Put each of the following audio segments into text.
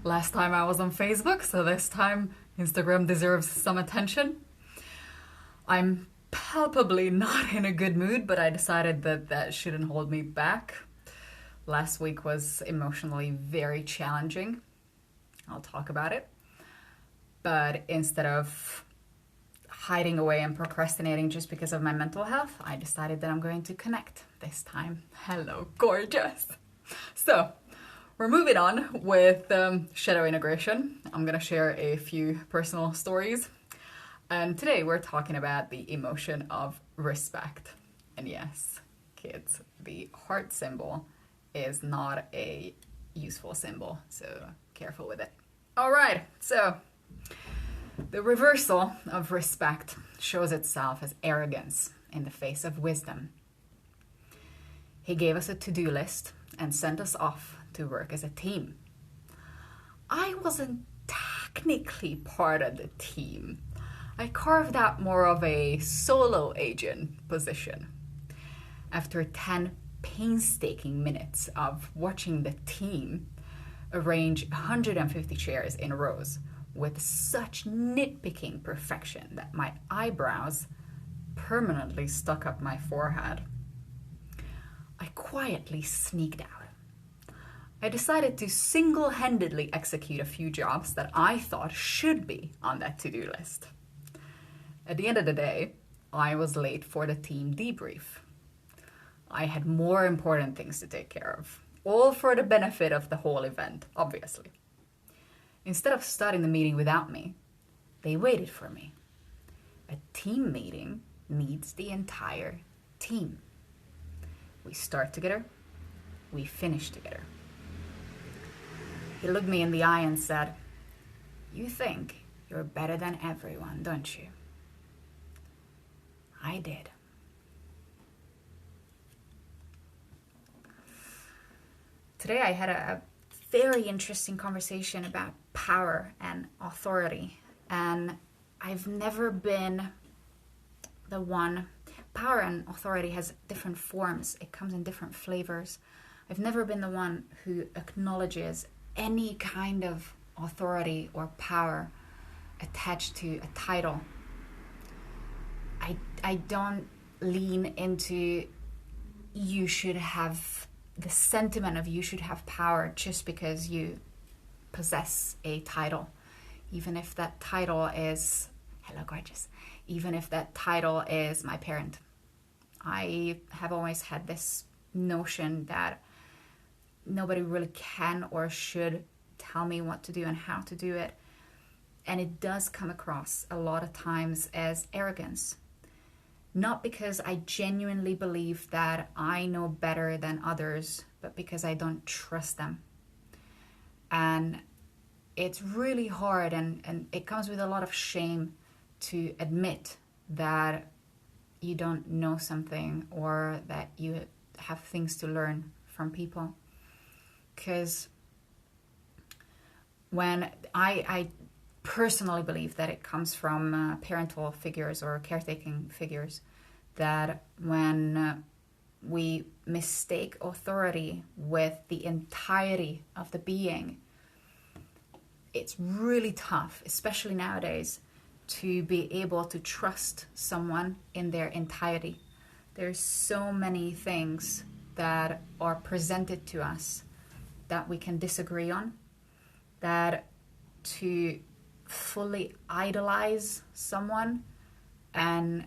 Last time I was on Facebook, so this time Instagram deserves some attention. I'm palpably not in a good mood, but I decided that that shouldn't hold me back. Last week was emotionally very challenging. I'll talk about it. But instead of hiding away and procrastinating just because of my mental health, I decided that I'm going to connect this time. Hello, gorgeous. So, we're moving on with shadow integration. I'm going to share a few personal stories. And today we're talking about the emotion of respect. And yes, kids, the heart symbol is not a useful symbol, so careful with it. All right, so the reversal of respect shows itself as arrogance in the face of wisdom. He gave us a to-do list and sent us off to work as a team. I wasn't technically part of the team. I carved out more of a solo agent position. After 10 painstaking minutes of watching the team arrange 150 chairs in rows with such nitpicking perfection that my eyebrows permanently stuck up my forehead, I quietly sneaked out. I decided to single-handedly execute a few jobs that I thought should be on that to-do list. At the end of the day, I was late for the team debrief. I had more important things to take care of, all for the benefit of the whole event, obviously. Instead of starting the meeting without me, they waited for me. A team meeting needs the entire team. We start together, we finish together. He looked me in the eye and said, "You think you're better than everyone, don't you?" I did. Today I had a very interesting conversation about power and authority, and I've never been the one. Power and authority has different forms. It comes in different flavors. I've never been the one who acknowledges any kind of authority or power attached to a title. I don't lean into you should have the sentiment of you should have power just because you possess a title. Even if that title is, hello gorgeous, even if that title is my parent. I have always had this notion that nobody really can or should tell me what to do and how to do it. And it does come across a lot of times as arrogance. Not because I genuinely believe that I know better than others, but because I don't trust them. And it's really hard and it comes with a lot of shame to admit that you don't know something or that you have things to learn from people. Because when I personally believe that it comes from parental figures or caretaking figures, that when we mistake authority with the entirety of the being, it's really tough, especially nowadays, to be able to trust someone in their entirety. There's so many things that are presented to us that we can disagree on, that to fully idolize someone and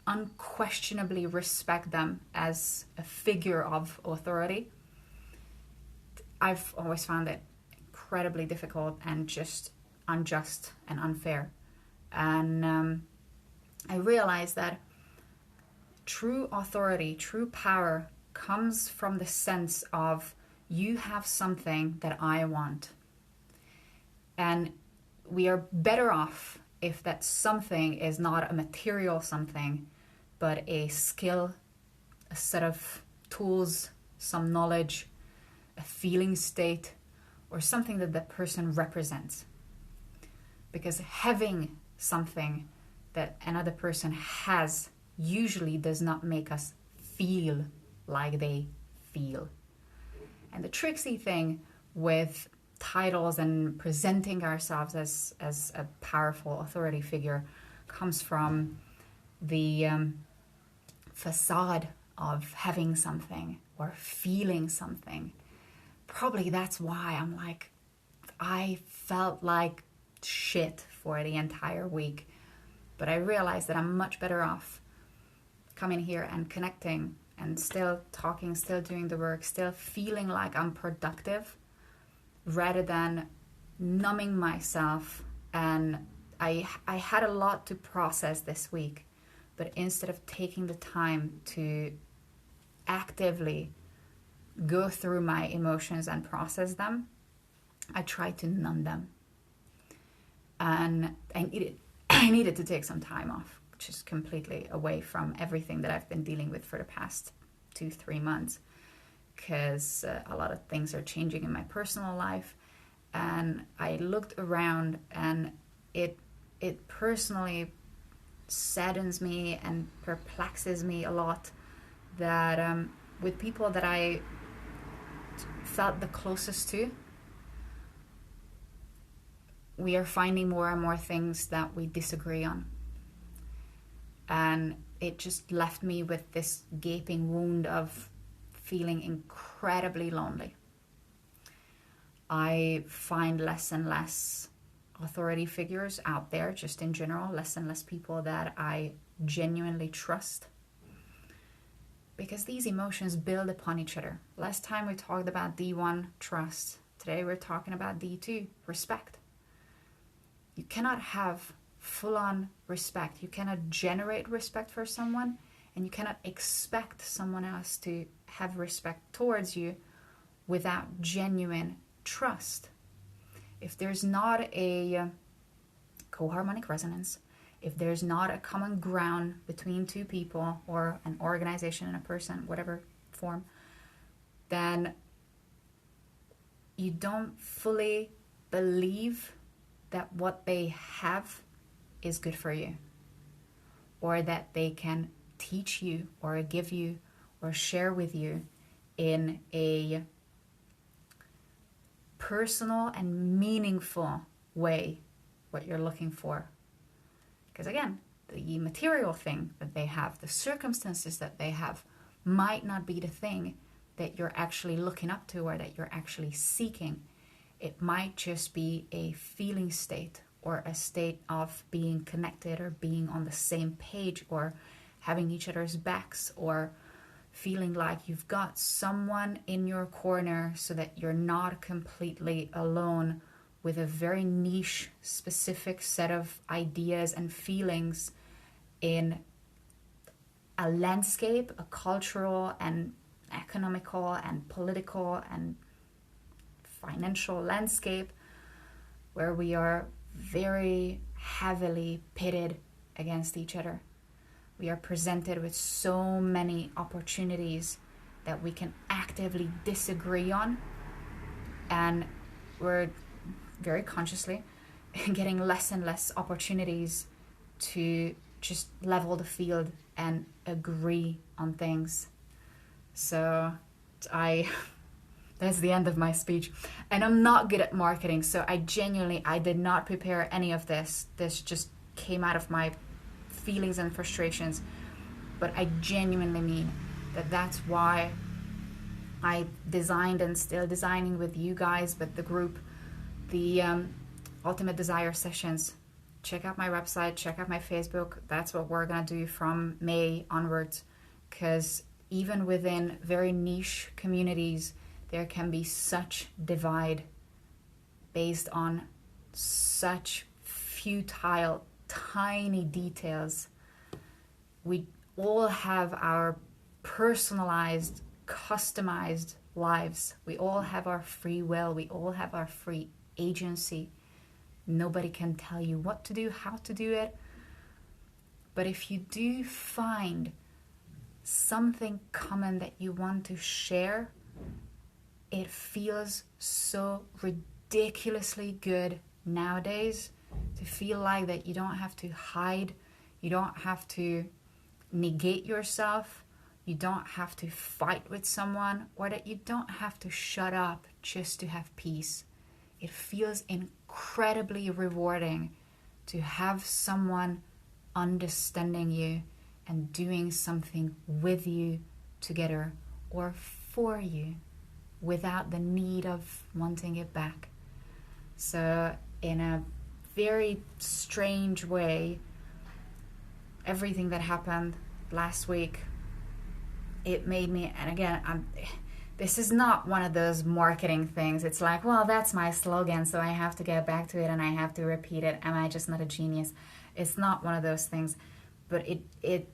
unquestionably respect them as a figure of authority, I've always found it incredibly difficult and just unjust and unfair. And I realized that true authority, true power comes from the sense of you have something that I want. And we are better off if that something is not a material something, but a skill, a set of tools, some knowledge, a feeling state, or something that that person represents. Because having something that another person has usually does not make us feel like they feel. And the tricksy thing with titles and presenting ourselves as a powerful authority figure comes from the facade of having something or feeling something. Probably that's why I felt like shit for the entire week. But I realized that I'm much better off coming here and connecting and still talking, still doing the work, still feeling like I'm productive, rather than numbing myself. And I had a lot to process this week, but instead of taking the time to actively go through my emotions and process them, I tried to numb them. And I needed to take some time off, just completely away from everything that I've been dealing with for the past 2-3 months, because a lot of things are changing in my personal life. And I looked around, and it personally saddens me and perplexes me a lot that with people that I felt the closest to, we are finding more and more things that we disagree on. And it just left me with this gaping wound of feeling incredibly lonely. I find less and less authority figures out there, just in general, less and less people that I genuinely trust, because these emotions build upon each other. Last time we talked about D1, trust. Today we're talking about D2, respect. You cannot have full-on respect. You cannot generate respect for someone, and you cannot expect someone else to have respect towards you without genuine trust. If there's not a coharmonic resonance, if there's not a common ground between two people or an organization and a person, whatever form, then you don't fully believe that what they have is good for you, or that they can teach you or give you or share with you in a personal and meaningful way what you're looking for. Because again, the material thing that they have, the circumstances that they have, might not be the thing that you're actually looking up to or that you're actually seeking. It might just be a feeling state, or a state of being connected or being on the same page or having each other's backs, or feeling like you've got someone in your corner so that you're not completely alone with a very niche, specific set of ideas and feelings in a landscape, a cultural and economical and political and financial landscape where we are very heavily pitted against each other. We are presented with so many opportunities that we can actively disagree on, and we're very consciously getting less and less opportunities to just level the field and agree on things. So that's the end of my speech. And I'm not good at marketing, so I did not prepare any of this. This just came out of my feelings and frustrations. But I genuinely mean that that's why I designed and still designing with you guys, with the group, the Ultimate Desire Sessions. Check out my website, check out my Facebook. That's what we're going to do from May onwards. Because even within very niche communities, there can be such divide based on such futile, tiny details. We all have our personalized, customized lives. We all have our free will. We all have our free agency. Nobody can tell you what to do, how to do it. But if you do find something common that you want to share, it feels so ridiculously good nowadays to feel like that you don't have to hide, you don't have to negate yourself, you don't have to fight with someone, or that you don't have to shut up just to have peace. it feels incredibly rewarding to have someone understanding you and doing something with you together or for you without the need of wanting it back. So in a very strange way, everything that happened last week, it made me, and again, this is not one of those marketing things. It's like, well, that's my slogan, so I have to get back to it and I have to repeat it. Am I just not a genius? It's not one of those things, but it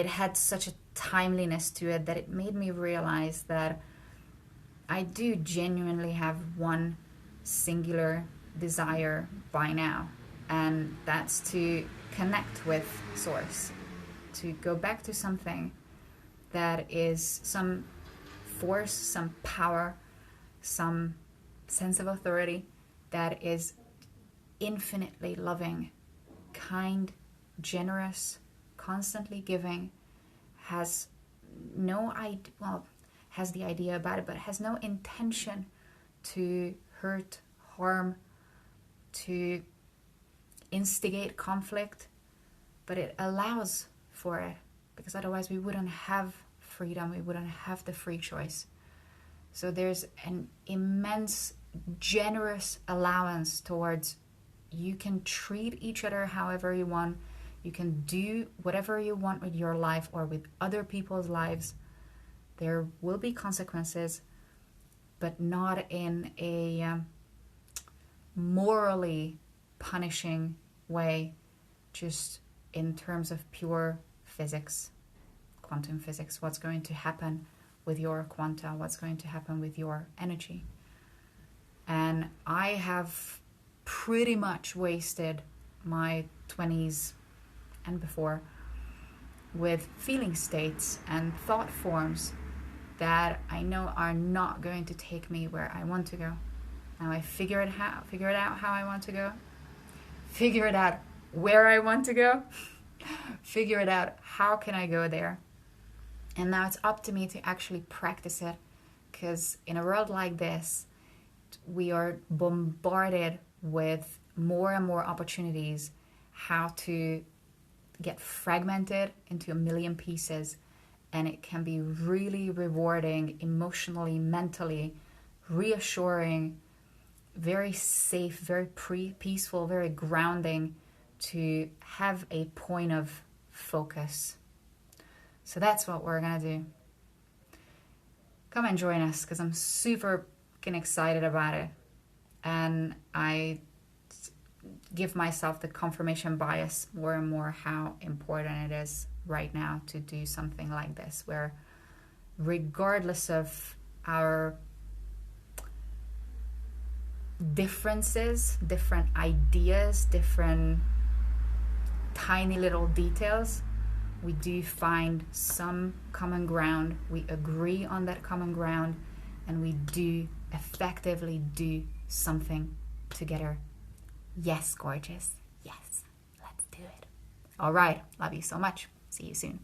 had such a timeliness to it that it made me realize that I do genuinely have one singular desire by now, and that's to connect with Source, to go back to something that is some force, some power, some sense of authority that is infinitely loving, kind, generous, constantly giving, has the idea about it, but has no intention to hurt, harm, to instigate conflict, but it allows for it, because otherwise we wouldn't have freedom, we wouldn't have the free choice. So there's an immense, generous allowance towards you can treat each other however you want, you can do whatever you want with your life or with other people's lives. There will be consequences, but not in a morally punishing way, just in terms of pure physics, quantum physics. What's going to happen with your quanta? What's going to happen with your energy? And I have pretty much wasted my 20s and before with feeling states and thought forms that I know are not going to take me where I want to go. Now I figure it out how I want to go, figure it out where I want to go, figure it out how can I go there. And now it's up to me to actually practice it, because in a world like this, we are bombarded with more and more opportunities how to get fragmented into a million pieces, and it can be really rewarding emotionally, mentally, reassuring, very safe, very peaceful, very grounding to have a point of focus. So that's what we're gonna do. Come and join us, because I'm super fucking excited about it, and I give myself the confirmation bias more and more how important it is right now to do something like this, where regardless of our differences, different ideas, different tiny little details, we do find some common ground, we agree on that common ground, and we do effectively do something together. Yes, gorgeous. Yes, let's do it. All right. Love you so much. See you soon.